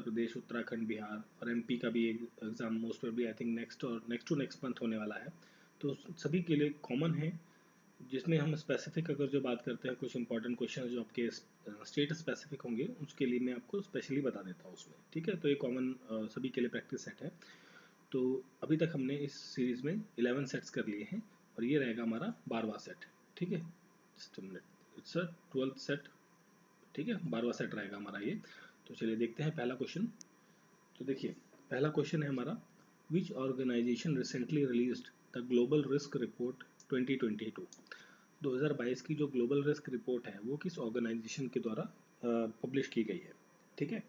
प्रदेश, उत्तराखंड, बिहार और एमपी का भी एक exam most probably I think next और नेक्स्ट टू नेक्स्ट मंथ होने वाला है। तो सभी के लिए कॉमन है, जिसमें हम स्पेसिफिक अगर जो बात करते हैं कुछ इंपॉर्टेंट क्वेश्चन जो आपके स्टेट स्पेसिफिक होंगे उसके लिए मैं आपको स्पेशली बता देता हूँ उसमें, ठीक है। तो ये कॉमन सभी के लिए प्रैक्टिस सेट है। तो अभी तक हमने इस सीरीज़ में 11 सेट्स कर लिए हैं और ये रहेगा हमारा 12वां सेट, ठीक है। Just a minute, it's a 12th set, ठीक है, 12वां सेट रहेगा हमारा ये। तो चलिए देखते हैं पहला क्वेश्चन। तो देखिए पहला क्वेश्चन है हमारा, which organisation recently released the global risk report 2022। 2022 की जो ग्लोबल रिस्क रिपोर्ट है वो किस ऑर्गेनाइजेशन के द्वारा पब्लिश की गई है, ठीक है।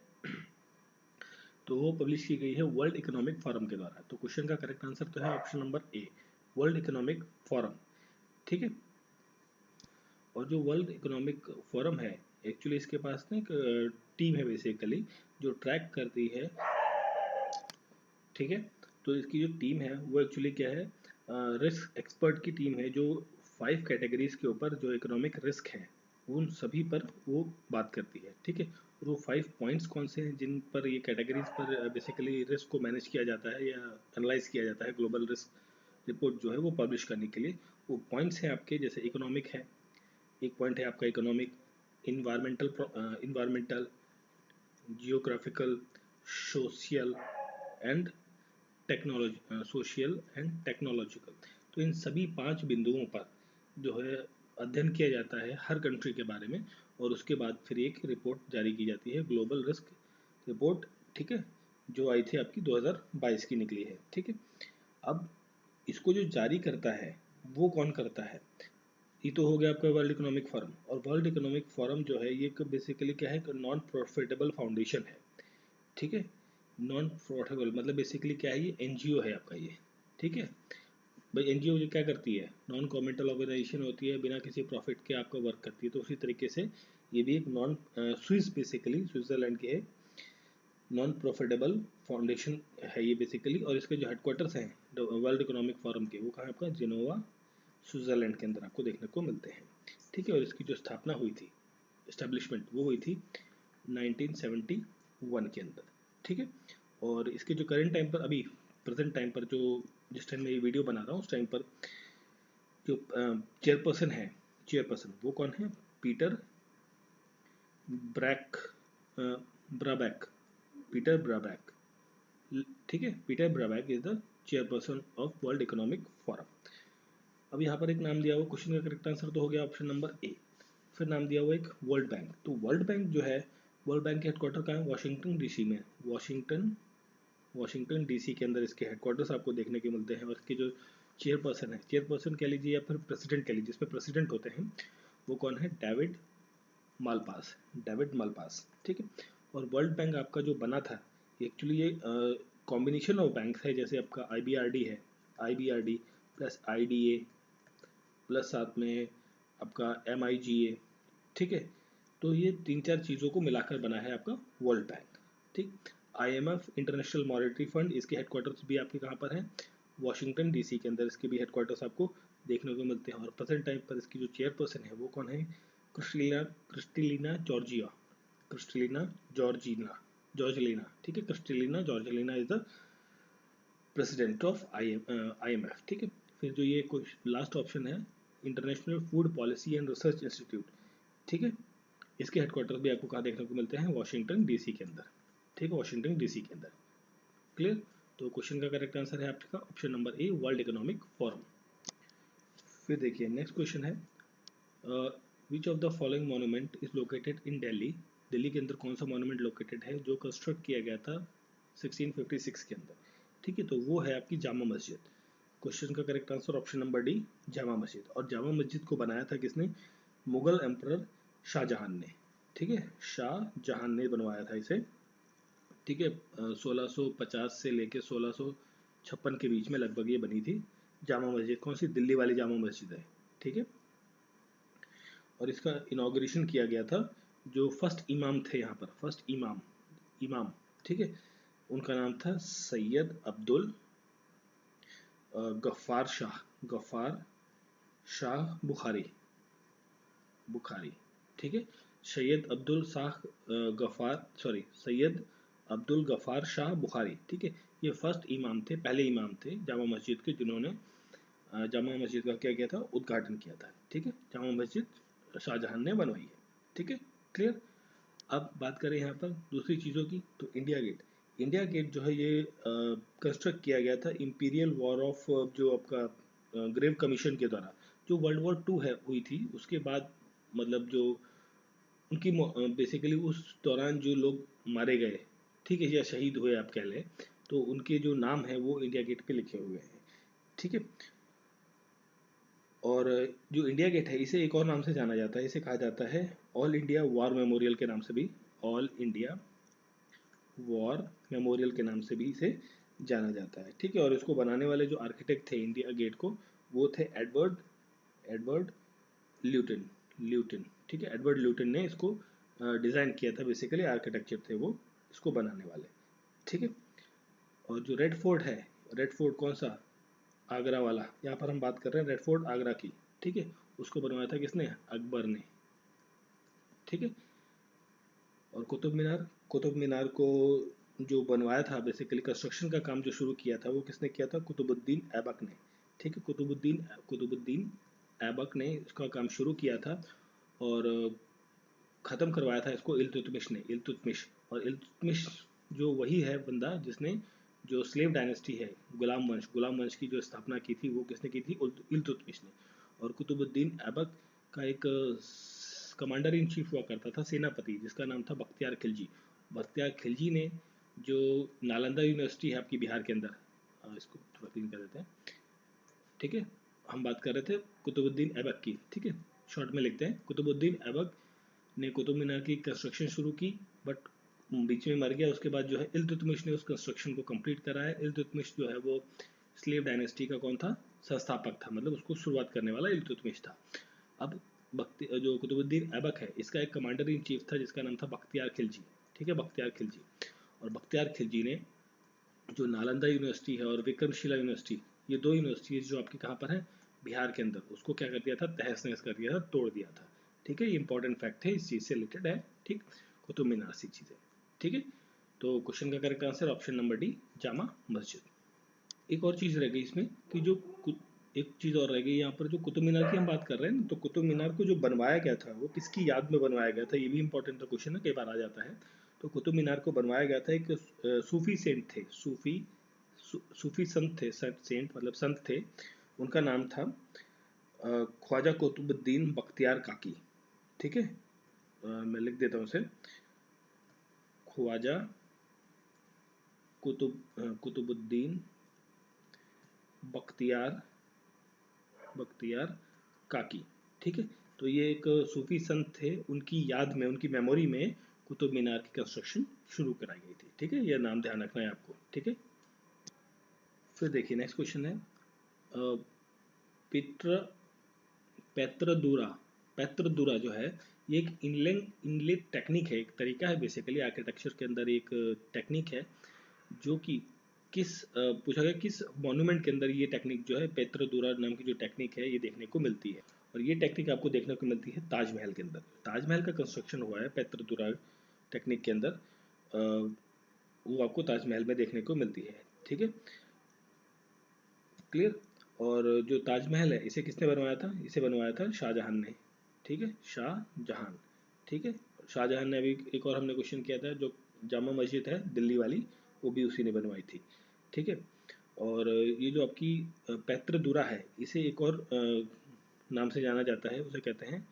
तो वो पब्लिश की गई है वर्ल्ड इकोनॉमिक फोरम के द्वारा। तो क्वेश्चन का करेक्ट आंसर तो है ऑप्शन नंबर ए, वर्ल्ड इकोनॉमिक फोरम, ठीक है। और जो वर्ल्ड इकोनॉमिक फोरम है एक्चुअली इसके पास ना एक टीम है बेसिकली जो ट्रैक करती है, ठीक है। तो इसकी जो टीम है वो एक्चुअली क्या है, रिस्क एक्सपर्ट की टीम है जो 5 कैटेगरीज के ऊपर जो इकोनॉमिक रिस्क है उन सभी पर वो बात करती है, ठीक है। और वो 5 पॉइंट्स कौन से हैं जिन पर ये कैटेगरीज पर बेसिकली रिस्क को मैनेज किया जाता है या एनालाइज किया जाता है ग्लोबल रिस्क रिपोर्ट जो है वो पब्लिश करने के लिए। वो पॉइंट्स हैं आपके, जैसे इकोनॉमिक है, एक पॉइंट है आपका economic, environmental, geographical, social and technology, social and technological. तो इन सभी 5 बिंदुओं पर जो है अध्ययन किया जाता है हर कंट्री के बारे में, और उसके बाद फिर एक रिपोर्ट जारी की जाती है ग्लोबल रिस्क रिपोर्ट, ठीक है, जो आई थी आपकी 2022 की निकली है, ठीक है। अब इसको जो जारी करता है वो कौन करता है, ये तो हो गया आपका वर्ल्ड इकोनॉमिक फोरम। और वर्ल्ड इकोनॉमिक फोरम जो है ये बेसिकली क्या है, नॉन प्रॉफिटेबल फाउंडेशन है, ठीक है। नॉन प्रॉफिटेबल मतलब बेसिकली क्या है, ये एनजीओ है आपका ये, ठीक है। भाई एनजीओ जो क्या करती है, नॉन गवर्नमेंटल ऑर्गेनाइजेशन होती है, बिना किसी प्रॉफिट के आपका वर्क करती है। तो उसी तरीके से ये भी एक नॉन स्विस बेसिकली स्विट्जरलैंड की है, नॉन प्रॉफिटेबल फाउंडेशन है ये बेसिकली। और इसके जो हेडक्वार्टर्स हैं वर्ल्ड इकोनॉमिक फोरम के वो कहाँ है आपका, जिनोवा स्विट्जरलैंड के अंदर आपको देखने को मिलते हैं, ठीक है। और इसकी जो स्थापना हुई थी, इस्टेब्लिशमेंट, वो हुई थी 1971 के अंदर, ठीक है। और इसके जो करंट टाइम पर अभी प्रेजेंट टाइम पर जो जिस टाइम में ये वीडियो बना रहा हूँ उस टाइम पर जो चेयरपर्सन है, चेयरपर्सन वो कौन है, Peter Brack, Brabeck, Peter Brabeck, ठीक है। Peter Brabeck is the chairperson of World Economic Forum. अब यहाँ पर एक नाम दिया हुआ, क्वेश्चन का करेक्ट आंसर तो हो गया ऑप्शन नंबर ए। फिर नाम दिया हुआ एक वर्ल्ड बैंक। तो वर्ल्ड बैंक जो है, वर्ल्ड बैंक के हेडक्वार्टर कहाँ है, वाशिंगटन डीसी में, वाशिंगटन डीसी के अंदर इसके हेडक्वार्टर्स आपको देखने को मिलते हैं। और इसके जो चेयरपर्सन है, चेयरपर्सन कह लीजिए या फिर प्रेसिडेंट कह लीजिए, इसमें प्रेसिडेंट होते हैं, वो कौन है, डेविड मालपास, डेविड मालपास, ठीक है। और वर्ल्ड बैंक आपका जो बना था एक्चुअली ये कॉम्बिनेशन ऑफ बैंक है, जैसे आपका आईबीआरडी है, आईबीआरडी प्लस आईडीए प्लस साथ में आपका एमआईजीए, ठीक है। तो ये 3-4 चीज़ों को मिलाकर बना है आपका वर्ल्ड बैंक, ठीक। आईएमएफ इंटरनेशनल मॉनेटरी फंड, इसके हेडक्वार्टर्स भी आपके कहाँ पर हैं, वाशिंगटन डीसी के अंदर इसके भी हेडक्वार्टर्स आपको देखने को मिलते हैं। और प्रेजेंट टाइम पर इसकी जो चेयरपर्सन है वो कौन है, Kristalina Kristalina Georgia, Kristalina Georgina Georgelina, ठीक है। Kristalina Georgelina is the president of IMF, ठीक है। फिर जो ये लास्ट ऑप्शन है, international food policy and research institute, ठीक है, इसके हेडक्वार्टर भी आपको कहाँ देखने को मिलते हैं, वाशिंगटन डीसी के अंदर, ठीक है, वाशिंगटन डीसी के अंदर, क्लियर। तो क्वेश्चन का करेक्ट आंसर है आपका ऑप्शन नंबर ए, वर्ल्ड इकोनॉमिक फोरम। फिर देखिए नेक्स्ट क्वेश्चन है, which of the following monument is located in Delhi. Delhi के अंदर कौन सा मॉन्यूमेंट लोकेटेड है जो कंस्ट्रक्ट किया गया था 1656 के अंदर, ठीक है। तो वो है आपकी जामा मस्जिद। क्वेश्चन का correct answer option number D, Jama Masjid. और जामा मस्जिद को बनाया था किसने, मुगल एम्परर शाहजहां ने, ठीक है, शाहजहां ने बनवाया था इसे, ठीक है। 1650 से लेके 1656 के बीच में लगभग ये बनी थी जामा मस्जिद। कौन सी, दिल्ली वाली जामा मस्जिद है, ठीक है। और इसका इनाग्रेशन किया गया था, जो फर्स्ट इमाम थे यहाँ पर, फर्स्ट इमाम, ठीक है, उनका नाम था सैयद अब्दुल गफ्फार शाह बुखारी, ठीक है। सैयद अब्दुल शाह गफ्फार, सॉरी, सैयद अब्दुल गफ़ार शाह बुखारी, ठीक है। ये फर्स्ट इमाम थे, पहले इमाम थे जामा मस्जिद के, जिन्होंने जामा मस्जिद का क्या किया था, उद्घाटन किया था, ठीक है। जामा मस्जिद शाहजहां ने बनवाई है, ठीक है, क्लियर। अब बात करें यहाँ पर दूसरी चीज़ों की, तो इंडिया गेट। इंडिया गेट जो है ये कंस्ट्रक्ट किया गया था इंपीरियल वॉर ऑफ जो आपका ग्रेव कमीशन के द्वारा, जो वर्ल्ड वॉर टू है हुई थी उसके बाद, मतलब जो उनकी बेसिकली उस दौरान जो लोग मारे गए, ठीक है, या शहीद हुए आप कह लें, तो उनके जो नाम है वो इंडिया गेट पे लिखे हुए हैं, ठीक है। और जो इंडिया गेट है इसे एक और नाम से जाना जाता है, इसे कहा जाता है ऑल इंडिया वॉर मेमोरियल के नाम से भी, ऑल इंडिया वॉर मेमोरियल के नाम से भी इसे जाना जाता है, ठीक है। और इसको बनाने वाले जो आर्किटेक्ट थे इंडिया गेट को, वो थे एडवर्ड एडवर्ड ल्यूटन ल्यूटन ठीक है, एडवर्ड ल्यूटन ने इसको डिज़ाइन किया था, बेसिकली आर्किटेक्चर थे वो इसको बनाने वाले, ठीक है। और जो रेड फोर्ट है, रेड फोर्ट कौन सा, आगरा वाला, यहाँ पर हम बात कर रहे हैं रेड फोर्ट आगरा की, ठीक है। उसको बनवाया था किसने, अकबर ने, ठीक है। और कुतुब मीनार को जो बनवाया था, बेसिकली कंस्ट्रक्शन का काम जो शुरू किया था वो किसने किया था, कुतुबुद्दीन ऐबक ने, ठीक है। कुतुबुद्दीन ऐबक ने इसका काम शुरू किया था, और ख़त्म करवाया था इसको इल्तुतमिश ने, इल्तुतमिश। और इल्तुतमिश जो वही है बंदा जिसने जो स्लेव डायनेस्टी है, गुलाम वंश की जो स्थापना की थी वो किसने की थी, इल्तुतमिश ने। और कुतुबुद्दीन ऐबक का एक कमांडर इन चीफ हुआ करता था, सेनापति, जिसका नाम था बख्तियार खिलजी। बख्तियार खिलजी ने जो नालंदा यूनिवर्सिटी है आपकी बिहार के अंदर, इसको थोड़ा क्लीन कर देते हैं, ठीक है। हम बात कर रहे थे कुतुबुद्दीन ऐबक की, ठीक है, शॉर्ट में लिखते हैं। कुतुबुद्दीन ऐबक ने कुतुब मीनार की कंस्ट्रक्शन शुरू की, बट बीच में मर गया। उसके बाद जो है इल्तुतमिश ने उस कंस्ट्रक्शन को कंप्लीट कराया। इल्तुतमिश जो है वो स्लेव डायनेस्टी का कौन था, संस्थापक था, मतलब उसको शुरुआत करने वाला इल्तुतमिश था। अब जो कुतुबुद्दीन ऐबक है इसका एक कमांडर इन चीफ था जिसका नाम था बख्तियार खिलजी, ठीक है, बख्तियार खिलजी। और बख्तियार खिलजी ने जो नालंदा यूनिवर्सिटी है और विक्रमशिला यूनिवर्सिटी, ये दो यूनिवर्सिटीज जो आपकी कहाँ पर है, बिहार के अंदर, उसको क्या कर दिया था, तहस नहस कर दिया था, तोड़ दिया था, ठीक है। ये इंपॉर्टेंट फैक्ट है, इस चीज़ से रिलेटेड है, ठीक। कुतुब मीनार सी चीज़ें, ठीक है। तो क्वेश्चन का correct answer option number D, Jama Masjid. एक और चीज़ रह गई इसमें कि जो एक चीज़ और रह गई यहाँ पर, जो कुतुब मीनार की हम बात कर रहे हैं ना, तो कुतुब मीनार को जो बनवाया गया था वो किसकी याद में बनवाया गया था, ये भी इंपॉर्टेंट था, क्वेश्चन है, कई बार आ जाता है। तो कुतुब मीनार को बनवाया गया था एक सूफी सेंट थे, सूफी संत थे, सेंट मतलब संत थे, उनका नाम था ख्वाजा कुतुबुद्दीन बख्तियार काकी, ठीक है। मैं लिख देता हूँ उसे, ख्वाजा कुतुबुद्दीन बख्तियार बख्तियार काकी, ठीक है। तो ये एक सूफी संत थे, उनकी याद में, उनकी मेमोरी में कुतुब मीनार की कंस्ट्रक्शन शुरू कराई गई थी, ठीक है। यह नाम ध्यान रखना है आपको, ठीक है। फिर देखिए नेक्स्ट क्वेश्चन है, पित्र पैत्रदुरा। पैत्रदुरा जो है ये एक इनलेट टेक्निक है, एक तरीका है, बेसिकली आर्किटेक्चर के अंदर एक टेक्निक है, जो कि पूछा गया किस मॉन्यूमेंट के अंदर ये टेक्निक जो है, पैत्रदुरा नाम की जो टेक्निक है ये देखने को मिलती है। और ये टेक्निक आपको देखने को मिलती है ताजमहल के अंदर। ताजमहल का कंस्ट्रक्शन हुआ है पैत्रदुरा टेक्निक के अंदर, वो आपको ताजमहल में देखने को मिलती है, ठीक है, क्लियर। और जो ताजमहल है इसे किसने बनवाया था, इसे बनवाया था शाहजहां ने, ठीक है, शाहजहां, ठीक है। शाहजहां ने अभी एक और हमने क्वेश्चन किया था, जो जामा मस्जिद है दिल्ली वाली, वो भी उसी ने बनवाई थी, ठीक है। और ये जो आपकी पैत्रदुरा है इसे एक और नाम से जाना जाता है, उसे कहते हैं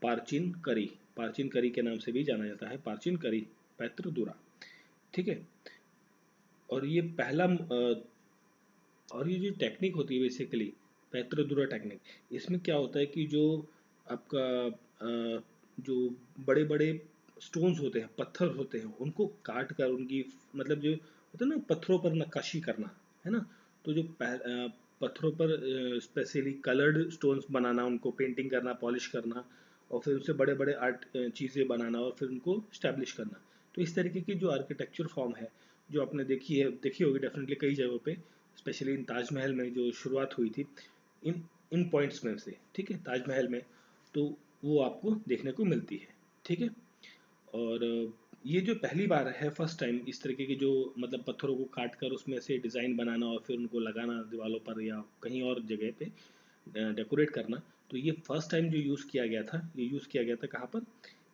पारचीन करी, पारचीन करी के नाम से भी जाना जाता है, पारचीन करी, पैत्रदुरा, ठीक है। और ये पहला और ये जो टेक्निक होती है बेसिकली पैत्रदुरा टेक्निक, इसमें क्या होता है कि जो आपका जो बड़े बड़े स्टोन्स होते हैं, पत्थर होते हैं, उनको काट कर उनकी, मतलब जो होता है ना पत्थरों पर नक्काशी करना, है ना, तो जो पत्थरों पर स्पेशली कलर्ड स्टोन्स बनाना, उनको पेंटिंग करना, पॉलिश करना, और फिर उससे बड़े बड़े आर्ट चीज़ें बनाना और फिर उनको स्टैब्लिश करना। तो इस तरीके की जो आर्किटेक्चर फॉर्म है, जो आपने देखी होगी डेफिनेटली कई जगहों पे, स्पेशली इन ताजमहल में जो शुरुआत हुई थी इन इन पॉइंट्स में से, ठीक है, ताजमहल में, तो वो आपको देखने को मिलती है, ठीक है। और ये जो पहली बार है, फर्स्ट टाइम इस तरीके की जो मतलब पत्थरों को काट कर उसमें से डिज़ाइन बनाना और फिर उनको लगाना दीवारों पर या कहीं और जगह पे डेकोरेट करना, तो ये फर्स्ट टाइम जो यूज़ किया गया था, ये यूज़ किया गया था कहाँ पर?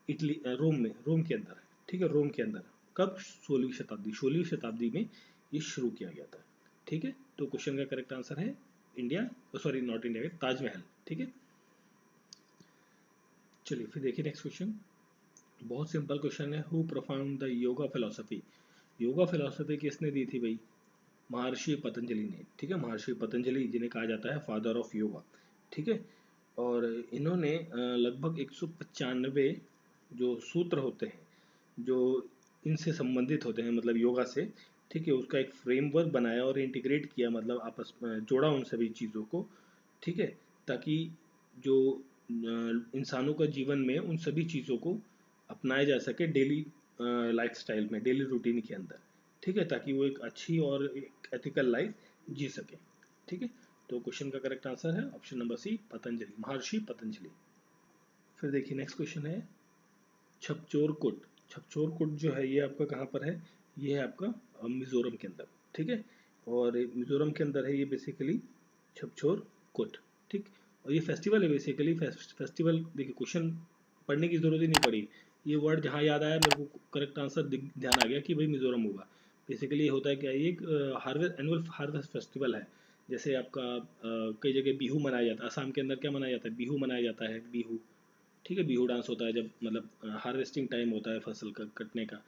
इटली, रोम में, रोम के अंदर। ठीक है, रोम के अंदर। कब? 16वीं शताब्दी, 16वीं शताब्दी में ये शुरू किया गया था। ठीक है, तो क्वेश्चन का करेक्ट आंसर है India, sorry not India, Taj Mahal. ठीक है, चलिए फिर देखिए नेक्स्ट क्वेश्चन। बहुत सिंपल क्वेश्चन है, who profound the yoga philosophy? Yoga philosophy किसने दी थी भाई? महर्षि पतंजलि ने। ठीक है, महर्षि पतंजलि जिन्हें कहा जाता है फादर ऑफ योगा। ठीक है, और इन्होंने लगभग 195 जो सूत्र होते हैं जो इनसे संबंधित होते हैं, मतलब योगा से, ठीक है, उसका एक फ्रेमवर्क बनाया और इंटीग्रेट किया, मतलब आपस में जोड़ा उन सभी चीज़ों को। ठीक है, ताकि जो इंसानों का जीवन में उन सभी चीज़ों को अपनाया जा सके डेली लाइफस्टाइल में, डेली रूटीन के अंदर। ठीक है, ताकि वो एक अच्छी और एक एथिकल लाइफ जी सके। ठीक है, तो क्वेश्चन का करेक्ट आंसर है ऑप्शन नंबर सी, पतंजलि, महर्षि पतंजलि। फिर देखिए नेक्स्ट क्वेश्चन है, छपचोरकोट। छपचोरकोट जो है ये आपका कहाँ पर है? ये है आपका मिजोरम के अंदर। ठीक है, और मिजोरम के अंदर है ये बेसिकली छपचोरकोट। ठीक, और ये फेस्टिवल है बेसिकली। फेस्टिवल देखिए, क्वेश्चन पढ़ने की जरूरत ही नहीं पड़ी, ये वर्ड जहाँ याद आया मेरे को करेक्ट आंसर ध्यान आ गया कि भाई मिजोरम होगा। बेसिकली होता है क्या, ये एक हार्वेस्ट, एनुअल हार्वेस्ट फेस्टिवल है। जैसे आपका कई जगह बिहू मनाया जाता है, असम के अंदर क्या मनाया जाता है? बिहू मनाया जाता है, बिहू। ठीक है, बिहू डांस होता है जब मतलब हार्वेस्टिंग टाइम होता है फसल का कटने का।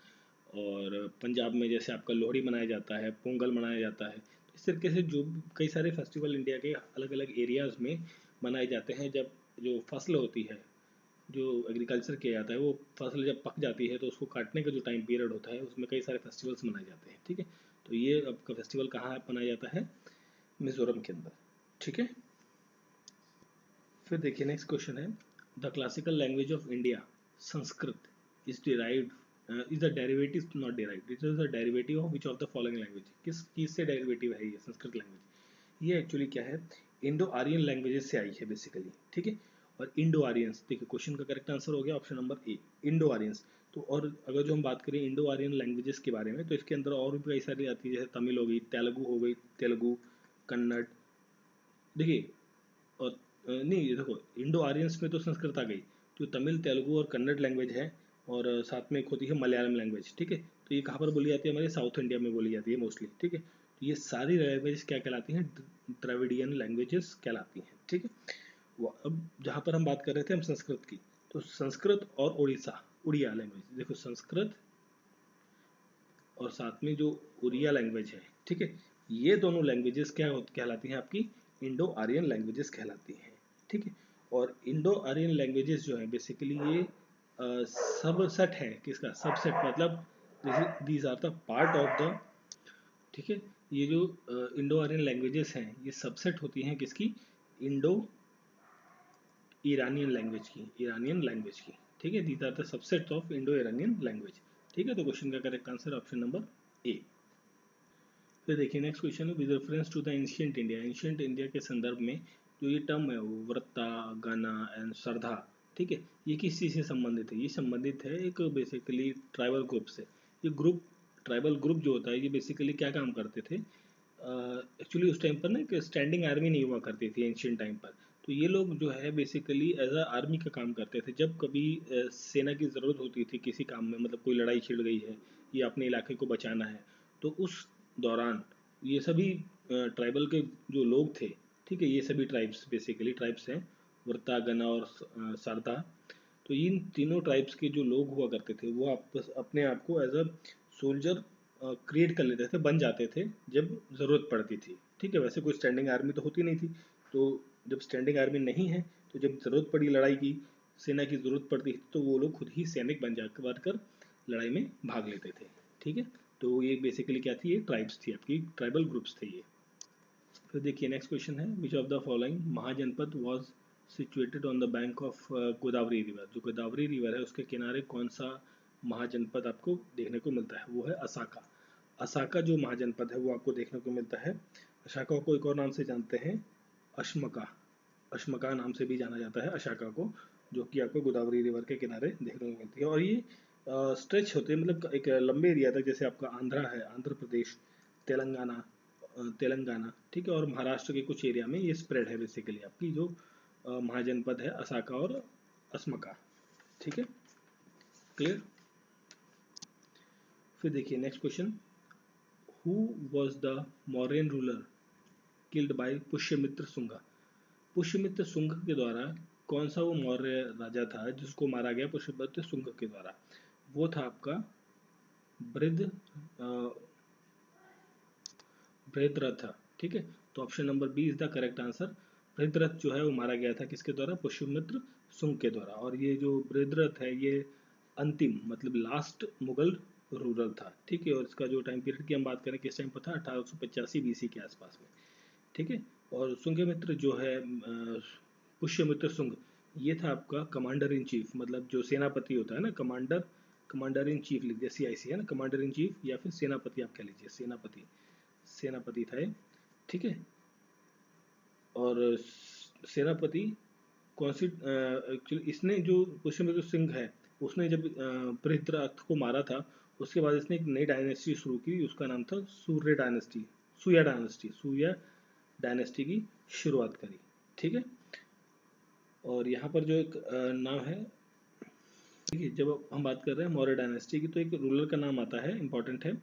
और पंजाब में जैसे आपका लोहड़ी मनाया जाता है, पोंगल मनाया जाता है। इस तरीके से जो कई सारे फेस्टिवल इंडिया के अलग अलग एरियाज़ में मनाए जाते हैं। जब जो फसल होती है, जो एग्रीकल्चर किया जाता है, वो फसल जब पक जाती है तो उसको काटने का जो टाइम पीरियड होता है, उसमें कई सारे फेस्टिवल्स मनाए जाते हैं। ठीक है, तो ये आपका फेस्टिवल कहाँ मनाया जाता है? मिजोरम के अंदर। ठीक है, फिर देखिए नेक्स्ट क्वेश्चन है, the classical language of India Sanskrit is derived, is the derivative, not derived, it is the derivative of which of the following language? किस चीज से डेरिवेटिव है ये संस्कृत लैंग्वेज? ये एक्चुअली क्या है, इंडो आर्यन लैंग्वेजेस से आई है बेसिकली। ठीक है, और इंडो आर्यंस, देखिए क्वेश्चन का करेक्ट आंसर हो गया ऑप्शन नंबर ए, इंडो आर्यंस। तो और अगर जो हम बात करें इंडो आर्यन लैंग्वेजेस के बारे में, तो इसके अंदर और भी कई सारी आती है, जैसे तमिल हो गई, तेलुगु हो गई, तेलुगु, कन्नड़। देखिए, और नहीं, ये देखो, इंडो आर्यंस में तो संस्कृत आ गई, तो तमिल, तेलुगु और कन्नड़ लैंग्वेज है। और साथ में एक होती है मलयालम लैंग्वेज। ठीक है, तो ये कहाँ पर बोली जाती है? हमारे साउथ इंडिया में बोली जाती है मोस्टली। ठीक है, तो ये सारी लैंग्वेज क्या कहलाती हैं? द्रविडियन लैंग्वेजेस कहलाती हैं। ठीक है, अब जहाँ पर हम बात कर रहे थे हम संस्कृत की, तो संस्कृत और उड़ीसा, उड़िया लैंग्वेज, देखो संस्कृत और साथ में जो उड़िया लैंग्वेज है, ठीक है, ये दोनों लैंग्वेजेस क्या कहलाती हैं? आपकी इंडो आर्यन लैंग्वेजेस कहलाती हैं। ठीक है, और इंडो आर्यन लैंग्वेजेस जो है बेसिकली ये सबसेट है, किसका सबसेट? मतलब these are the part of the, ठीक है, ये जो इंडो आर्यन लैंग्वेजेस हैं ये सबसेट होती हैं किसकी? इंडो ईरानियन लैंग्वेज की, ईरानियन लैंग्वेज की। ठीक है, these are the subset of Indo Iranian language. ठीक है, तो क्वेश्चन का correct answer option number A. फिर देखिए नेक्स्ट क्वेश्चन है, with reference to the ancient India, ancient India के संदर्भ में जो ये टर्म है वो व्रता, गाना एंड श्रद्धा, ठीक है, ये किस चीज़ से संबंधित है? ये संबंधित है एक बेसिकली ट्राइबल ग्रुप से। ये ग्रुप, ट्राइबल ग्रुप जो होता है, ये बेसिकली क्या काम करते थे? एक्चुअली उस टाइम पर ना एक स्टैंडिंग आर्मी नहीं हुआ करती थी एंशियंट टाइम पर। तो ये लोग जो है बेसिकली एज अ आर्मी का काम करते थे। जब कभी सेना की ज़रूरत होती थी किसी काम में, मतलब कोई लड़ाई छिड़ गई है या अपने इलाके को बचाना है, तो उस दौरान ये सभी ट्राइबल के जो लोग थे, ठीक है, ये सभी ट्राइब्स बेसिकली ट्राइब्स हैं, वर्ता, गना और सरदा। तो इन तीनों ट्राइब्स के जो लोग हुआ करते थे वो आपस अपने आप को एज अ सोल्जर क्रिएट कर लेते थे, बन जाते थे जब ज़रूरत पड़ती थी। ठीक है, वैसे कोई स्टैंडिंग आर्मी तो होती नहीं थी, तो जब स्टैंडिंग आर्मी नहीं है तो जब ज़रूरत पड़ी लड़ाई की, सेना की ज़रूरत पड़ती थी, तो वो लोग खुद ही सैनिक बन कर लड़ाई में भाग लेते थे। ठीक है, तो ये बेसिकली क्या थी? ये ट्राइब्स थी, आपकी ट्राइबल ग्रुप्स थे ये। फिर देखिए नेक्स्ट क्वेश्चन है, which of the following mahajanapada was situated on the bank of Godavari river? जो गोदावरी रिवर है उसके किनारे कौन सा महाजनपद आपको देखने को मिलता है? वो है असाका। असाका जो महाजनपद है वो आपको देखने को मिलता है। अशाका को एक और नाम से जानते हैं, अश्मका, अश्मका नाम से भी जाना जाता है अशाका को, जो कि आपको गोदावरी रिवर के किनारे देखने को मिलती है। और ये स्ट्रेच होते हैं, मतलब एक लंबे एरिया तक, जैसे आपका आंध्रा है, आंध्र प्रदेश, तेलंगाना, तेलंगाना, ठीक है, और महाराष्ट्र के कुछ एरिया में ये स्प्रेड है बेसिकली आपकी जो महाजनपद है असाका और असमका, ठीक है, क्लियर। फिर देखिए next question, who was the Mauryan ruler killed by Pushyamitra Shunga. Pushyamitra Shunga के द्वारा कौन सा वो मौर्य राजा था जिसको मारा गया पुष्यमित्र शुंग के द्वारा? वो था आपका बृहद बृहद्रथ, ठीक है। तो option number B is the correct answer. Brihadratha जो है वो मारा गया था किसके द्वारा? पुष्यमित्र शुंग के द्वारा। और ये जो बृहद्रथ है ये अंतिम मतलब लास्ट मुगल रूलर था, ठीक है। और इसका जो टाइम पीरियड की हम बात करें किस टाइम पर था, 1885 बीसी के आसपास में, ठीक है। और शुंगमित्र जो है पुष्यमित्र शुंग, ये था आपका कमांडर इन चीफ, मतलब जो सेनापति होता है ना, कमांडर, कमांडर इन चीफ लिख दिया, CIC है ना, कमांडर इन चीफ या फिर सेनापति आप कह लीजिए, सेनापति, सेनापति था ये, ठीक है। और सेनापति कौन सी एक्चुअली इसने जो पुष्यमित्र सिंह है उसने जब बृहद्रथ को मारा था उसके बाद इसने एक नई डायनेस्टी शुरू की, उसका नाम था Surya dynasty, Surya dynasty, Surya dynasty की शुरुआत करी, ठीक है। और यहाँ पर जो एक नाम है, देखिए जब हम बात कर रहे हैं मौर्य डायनेस्टी की तो एक रूलर का नाम आता है, इंपॉर्टेंट है,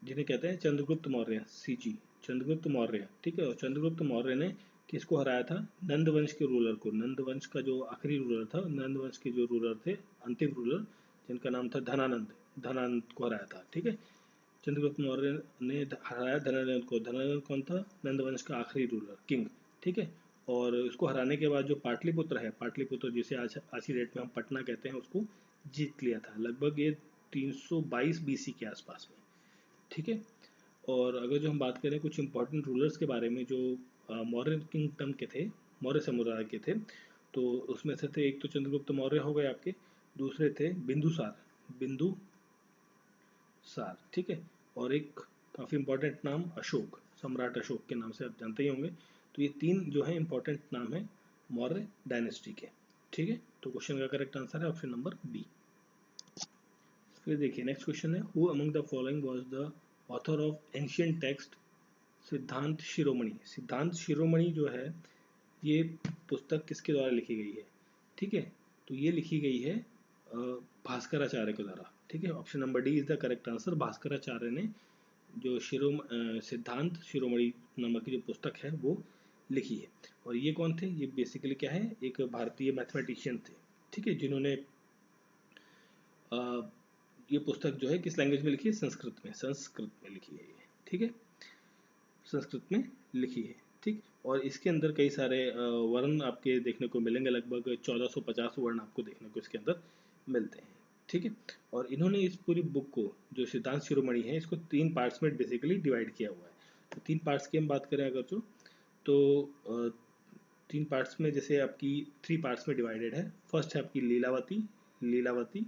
जिन्हें कहते हैं चंद्रगुप्त मौर्य, CG, चंद्रगुप्त मौर्य, ठीक है। और चंद्रगुप्त मौर्य ने किसको हराया था? नंद वंश के रूलर को। नंद वंश का जो आखिरी रूलर था, नंद वंश के जो रूलर थे, अंतिम रूलर, जिनका नाम था धनानंद, धनानंद को हराया था, ठीक है। चंद्रगुप्त मौर्य ने हराया धनानंद को। धनानंद कौन था? नंदवंश का आखिरी रूलर, किंग, ठीक है। और इसको हराने के बाद जो पाटलिपुत्र है, पाटलिपुत्र जिसे आज आज की डेट में हम पटना कहते हैं, उसको जीत लिया था लगभग ये 322 BC के आसपास में, ठीक है। और अगर जो हम बात करें कुछ इंपॉर्टेंट रूलर्स के बारे में जो मौर्य किंगडम के थे, मौर्य समुदाय के थे, तो उसमें से थे, एक तो चंद्रगुप्त मौर्य हो गए आपके, दूसरे थे बिंदुसार, बिंदु सार, ठीक है। और एक काफ़ी इंपॉर्टेंट नाम अशोक, सम्राट अशोक के नाम से आप जानते ही होंगे। तो ये तीन जो है इंपॉर्टेंट नाम है मौर्य डायनेस्टी के, ठीक है। तो क्वेश्चन का करेक्ट आंसर है ऑप्शन नंबर बी। फिर देखिए नेक्स्ट क्वेश्चन है, who among the following was the author of ancient text सिद्धांत शिरोमणि। सिद्धांत शिरोमणि जो है ये पुस्तक किसके द्वारा लिखी गई है? ठीक है, तो ये लिखी गई है भास्कराचार्य के द्वारा, ठीक है। Option number D is the correct answer. Bhaskaracharya ने जो सिद्धांत शिरोमणि नामक की जो पुस्तक है वो लिखी है। और ये कौन थे? ये बेसिकली क्या है, एक भारतीय मैथमेटिशियन थे, ठीक है, जिन्होंने ये पुस्तक जो है किस लैंग्वेज में लिखी है? संस्कृत में, संस्कृत में लिखी है ये, ठीक है, संस्कृत में लिखी है, ठीक। और इसके अंदर कई सारे वर्ण आपके देखने को मिलेंगे, लगभग 1450 वर्ण आपको देखने को इसके अंदर मिलते हैं, ठीक है। और इन्होंने इस पूरी बुक को, जो सिद्धांत शिरोमणि है, इसको 3 पार्ट्स में बेसिकली डिवाइड किया हुआ है। तो 3 पार्ट्स की हम बात करें अगर तो 3 पार्ट्स में जैसे आपकी 3 पार्ट्स में डिवाइडेड है। फर्स्ट है आपकी लीलावती, लीलावती,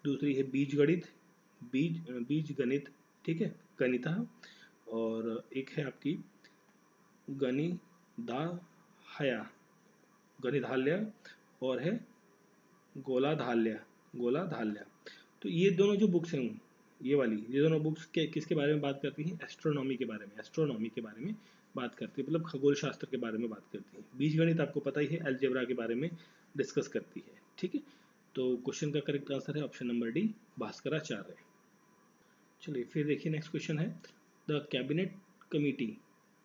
दूसरी है बीज गणित, बीज गणित, ठीक है, गणिता। और एक है आपकी गणिदाहया, गणिधाल्य, और है गोलाधाल्य, गोलाधाल्य। तो ये दोनों जो बुक्स हैं, ये दोनों बुक्स के किसके बारे में बात करती हैं? एस्ट्रोनॉमी के बारे में, एस्ट्रोनॉमी के बारे में बात करती है, मतलब खगोल शास्त्र के बारे में बात करती है। बीज गणित आपको पता ही है, अलजेब्रा के बारे में डिस्कस करती है, ठीक है। तो क्वेश्चन का करेक्ट आंसर है ऑप्शन नंबर डी, भास्कराचार्य। चलिए फिर देखिए नेक्स्ट क्वेश्चन है, the cabinet committee,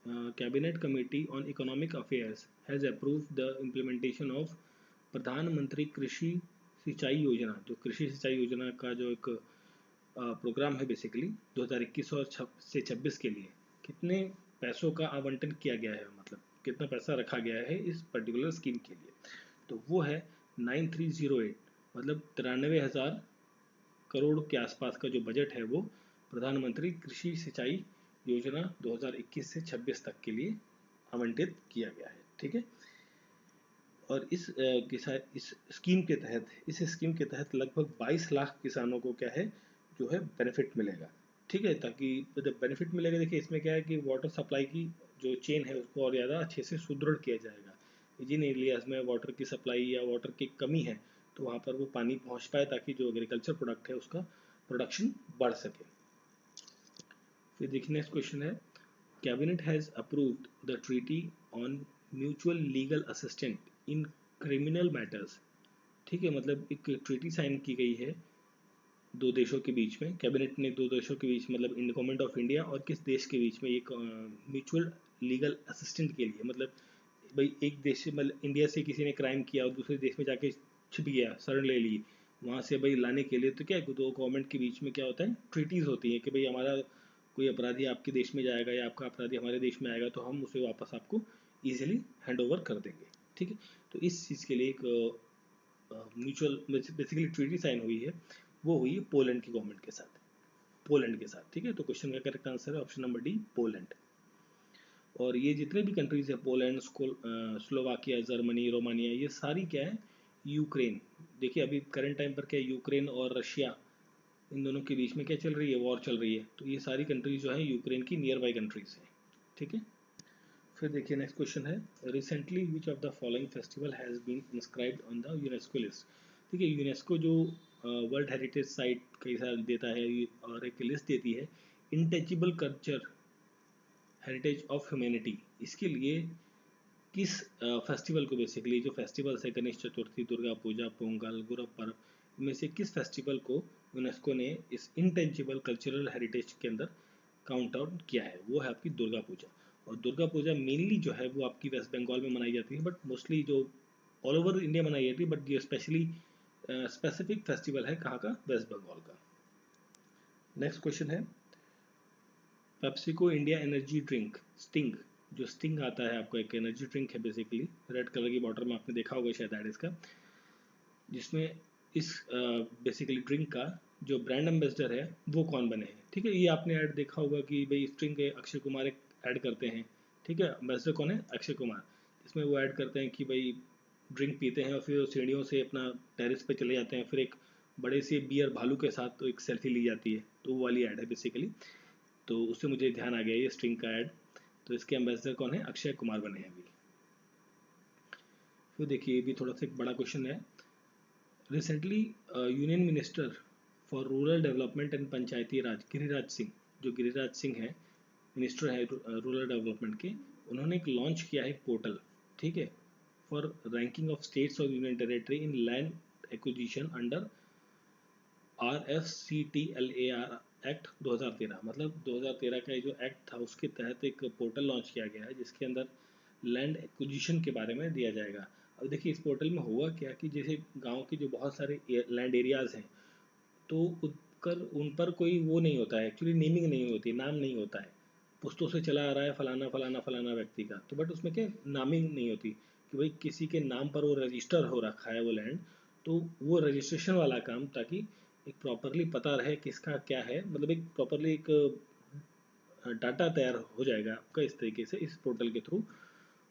cabinet committee on economic affairs has approved the implementation of प्रधानमंत्री कृषि सिंचाई योजना। जो कृषि सिंचाई योजना का जो एक प्रोग्राम है बेसिकली 2021 और से 26 के लिए कितने पैसों का आवंटन किया गया है, मतलब कितना पैसा रखा गया है इस पर्टिकुलर स्कीम के लिए? तो वो है 9308, मतलब 93,000 करोड़ के आसपास का जो बजट है वो प्रधानमंत्री कृषि सिंचाई योजना 2021 से 26 तक के लिए आवंटित किया गया है, ठीक है। और इस स्कीम के तहत, इस स्कीम के तहत लगभग 22 लाख किसानों को क्या है, जो है बेनिफिट मिलेगा, ठीक है। ताकि जब बेनिफिट मिलेगा, देखिए इसमें क्या है कि वाटर सप्लाई की जो चेन है उसको और ज़्यादा अच्छे से सुदृढ़ किया जाएगा। जिन एरियाज में वाटर की सप्लाई या वाटर की कमी है तो वहाँ पर वो पानी पहुँच पाए ताकि जो एग्रीकल्चर प्रोडक्ट है उसका प्रोडक्शन बढ़ सके। फिर देखिए नेक्स्ट क्वेश्चन है, cabinet has approved the treaty on mutual legal assistant in criminal matters. ठीक है, मतलब एक ट्रीटी साइन की गई है दो देशों के बीच में, कैबिनेट ने दो देशों के बीच मतलब गवर्नमेंट ऑफ इंडिया और किस देश के बीच में एक म्यूचुअल लीगल असिस्टेंट के लिए, मतलब भाई एक देश से मतलब इंडिया से किसी ने क्राइम किया और दूसरे देश में जाके छिप गया, शरण ले ली, वहाँ से भाई लाने के लिए तो क्या है, दो गवर्नमेंट के बीच में क्या होता है, ट्रीटीज़ होती हैं कि भाई हमारा कोई अपराधी आपके देश में जाएगा या आपका अपराधी हमारे देश में आएगा तो हम उसे वापस आपको ईजिली हैंड ओवर कर देंगे। ठीक है, तो इस चीज़ के लिए एक म्यूचुअल बेसिकली ट्रीटी साइन हुई है, वो हुई है पोलैंड की गवर्नमेंट के साथ, पोलैंड के साथ। ठीक है, तो क्वेश्चन का करेक्ट आंसर है ऑप्शन नंबर डी, पोलैंड। और ये जितने भी कंट्रीज है, पोलैंड, स्लोवाकिया, जर्मनी, रोमानिया, ये सारी क्या है, यूक्रेन। देखिए अभी करंट टाइम पर क्या है, यूक्रेन और रशिया, इन दोनों के बीच में क्या चल रही है, वॉर चल रही है, तो ये सारी कंट्रीज जो है यूक्रेन की नियर बाई कंट्रीज है। ठीक है, फिर देखिए नेक्स्ट क्वेश्चन है, recently which of the following festival has been inscribed on the UNESCO list. ठीक है, यूनेस्को जो वर्ल्ड हेरिटेज साइट कई साल देता है और एक लिस्ट देती है इंटचेबल कल्चर हेरिटेज ऑफ ह्यूमैनिटी, इसके लिए किस फेस्टिवल को, बेसिकली जो फेस्टिवल्स है गणेश चतुर्थी, दुर्गा पूजा, पोंगल, गुरु पर्व, इनमें से किस फेस्टिवल को यूनेस्को ने इस इंटेंजिबल कल्चरल हेरिटेज के अंदर काउंट आउट किया है, वो है आपकी दुर्गा पूजा। और दुर्गा पूजा मेनली जो है वो आपकी वेस्ट बंगाल में मनाई जाती है, बट मोस्टली जो ऑल ओवर इंडिया मनाई जाती है, बट ये स्पेशली स्पेसिफिक फेस्टिवल है कहाँ का, वेस्ट बंगाल का। नेक्स्ट क्वेश्चन है, PepsiCo India energy drink sting, जो स्टिंग आता है आपको, एक एनर्जी ड्रिंक है बेसिकली, रेड कलर की बॉटल में आपने देखा होगा शायद ऐड इसका, जिसमें इस बेसिकली ड्रिंक का जो ब्रांड एम्बेसडर है वो कौन बने हैं। ठीक है, ये आपने ऐड देखा होगा कि भाई इस ड्रिंक के अक्षय कुमार एक ऐड करते हैं। ठीक है, एम्बेसडर कौन है, अक्षय कुमार। इसमें वो ऐड करते हैं कि भाई ड्रिंक पीते हैं और फिर सीढ़ियों से अपना टेरिस पे चले जाते हैं, फिर एक बड़े से बियर भालू के साथ तो एक सेल्फी ली जाती है, तो वो वाली ऐड है बेसिकली। तो उससे मुझे ध्यान आ गया ये स्ट्रिंग का ऐड, तो इसके एम्बेसडर कौन है, अक्षय कुमार बने हैं अभी। फिर देखिए ये भी थोड़ा सा एक बड़ा क्वेश्चन है, recently union minister for rural development and panchayati Raj Giriraj Singh, जो गिरिराज सिंह है, मिनिस्टर है रूरल डेवलपमेंट के, उन्होंने एक लॉन्च किया है पोर्टल। ठीक है, फॉर रैंकिंग ऑफ स्टेट्स और यूनियन टेरेटरी इन land acquisition under RFCTLAR act 2013, मतलब 2013 का ये जो एक्ट था उसके तहत एक पोर्टल लॉन्च किया गया है जिसके अंदर लैंड एक्विजिशन के बारे में दिया जाएगा। अब देखिए इस पोर्टल में हुआ क्या कि जैसे गांव के जो बहुत सारे लैंड एरियाज़ हैं, तो उन पर कोई वो नहीं होता है, एक्चुअली नेमिंग नहीं होती, नाम नहीं होता है, पुश्तों से चला आ रहा है फलाना फलाना फलाना व्यक्ति का, तो बट उसमें क्या नामिंग नहीं होती कि भाई किसी के नाम पर वो रजिस्टर हो रखा है वो लैंड, तो वो रजिस्ट्रेशन वाला काम, ताकि एक प्रॉपरली पता रहे किसका क्या है, मतलब एक प्रॉपरली एक डाटा तैयार हो जाएगा आपका इस तरीके से इस पोर्टल के थ्रू,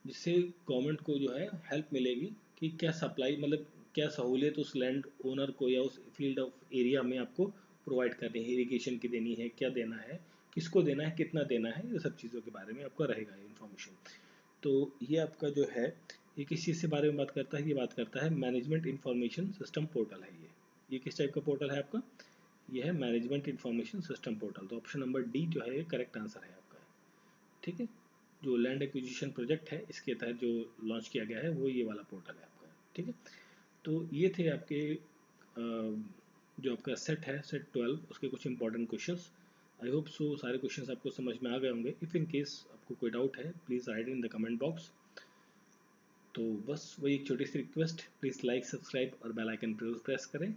जिससे गवर्नमेंट को जो है हेल्प मिलेगी कि क्या सप्लाई, मतलब क्या सहूलियत उस लैंड ओनर को या उस फील्ड ऑफ एरिया में आपको प्रोवाइड करनी है, इरीगेशन की देनी है, क्या देना है, किसको देना है, कितना देना है, ये सब चीज़ों के बारे में आपका रहेगा इन्फॉर्मेशन। तो ये आपका जो है ये किस चीज़ से बारे में बात करता है, ये बात करता है मैनेजमेंट इंफॉर्मेशन सिस्टम पोर्टल है ये किस टाइप का पोर्टल है आपका, ये है मैनेजमेंट इंफॉर्मेशन सिस्टम पोर्टल। तो ऑप्शन नंबर डी जो है ये करेक्ट आंसर है आपका। ठीक है, जो लैंड एक्विजिशन प्रोजेक्ट है इसके तहत जो लॉन्च किया गया है वो ये वाला पोर्टल है आपका। ठीक है, तो ये थे आपके जो आपका सेट है, सेट 12, उसके कुछ important questions. I hope so सारे क्वेश्चंस आपको समझ में आ गए होंगे। इफ़ इन केस आपको कोई डाउट है please write in the comment box. तो बस वही एक छोटी सी रिक्वेस्ट, प्लीज़ लाइक, सब्सक्राइब और बेल आइकन प्रेस करें।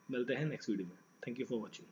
मिलते हैं नेक्स्ट वीडियो में। Thank you for watching.